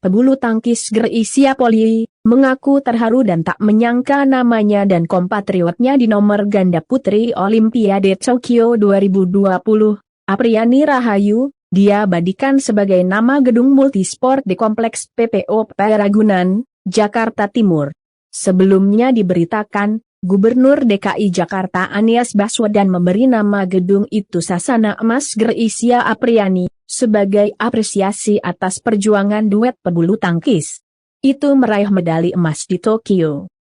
pebulu tangkis Grecia Poli, mengaku terharu dan tak menyangka namanya dan kompatriotnya di nomor ganda putri Olimpiade Tokyo 2020, Apriani Rahayu, diabadikan sebagai nama gedung multisport di Kompleks PPO Paragunan, Jakarta Timur. Sebelumnya diberitakan, Gubernur DKI Jakarta Anies Baswedan memberi nama gedung itu Sasana Emas Grecia Apriani, sebagai apresiasi atas perjuangan duet pebulu tangkis itu meraih medali emas di Tokyo.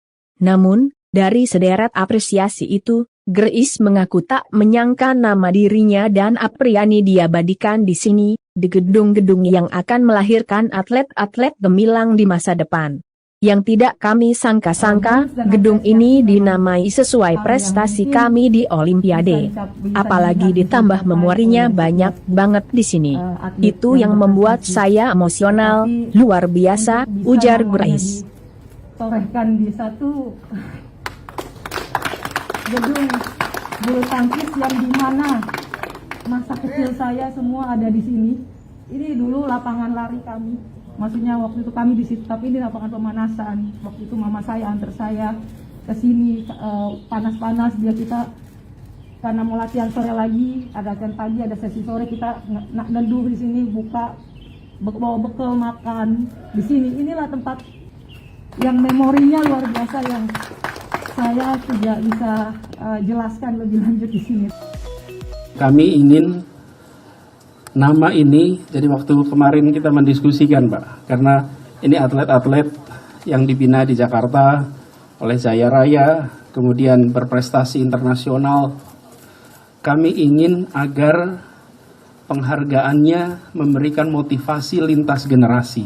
Namun, dari sederet apresiasi itu, Grecia mengaku tak menyangka nama dirinya dan Apriani diabadikan di sini, di gedung-gedung yang akan melahirkan atlet-atlet gemilang di masa depan. Yang tidak kami sangka-sangka, gedung ini dinamai sesuai prestasi kami di Olimpiade. Apalagi ditambah memorinya banyak banget di sini. Itu yang membuat saya emosional, luar biasa, ujar Grace. Torehkan di satu gedung bulu tangkis yang dimana masa kecil saya semua ada di sini. Ini dulu lapangan lari kami. Maksudnya waktu itu kami di situ, tapi ini lapangan pemanasan. Waktu itu mama saya antar saya ke sini, panas-panas dia kita karena mau latihan sore lagi, ada latihan pagi, ada sesi sore, kita neduh di sini, buka bawa bekal makan di sini. Inilah tempat yang memorinya luar biasa yang saya tidak bisa jelaskan lebih lanjut di sini. Kami ingin nama ini, jadi waktu kemarin kita mendiskusikan Pak, karena ini atlet-atlet yang dibina di Jakarta oleh Jaya Raya, kemudian berprestasi internasional. Kami ingin agar penghargaannya memberikan motivasi lintas generasi.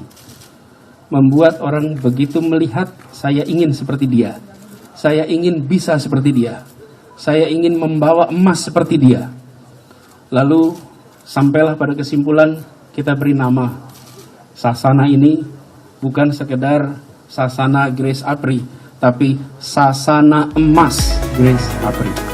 Membuat orang begitu melihat, saya ingin seperti dia. Saya ingin bisa seperti dia. Saya ingin membawa emas seperti dia. Lalu sampailah pada kesimpulan kita beri nama Sasana ini bukan sekedar Sasana Grace Apri, tapi Sasana Emas Grace Apri.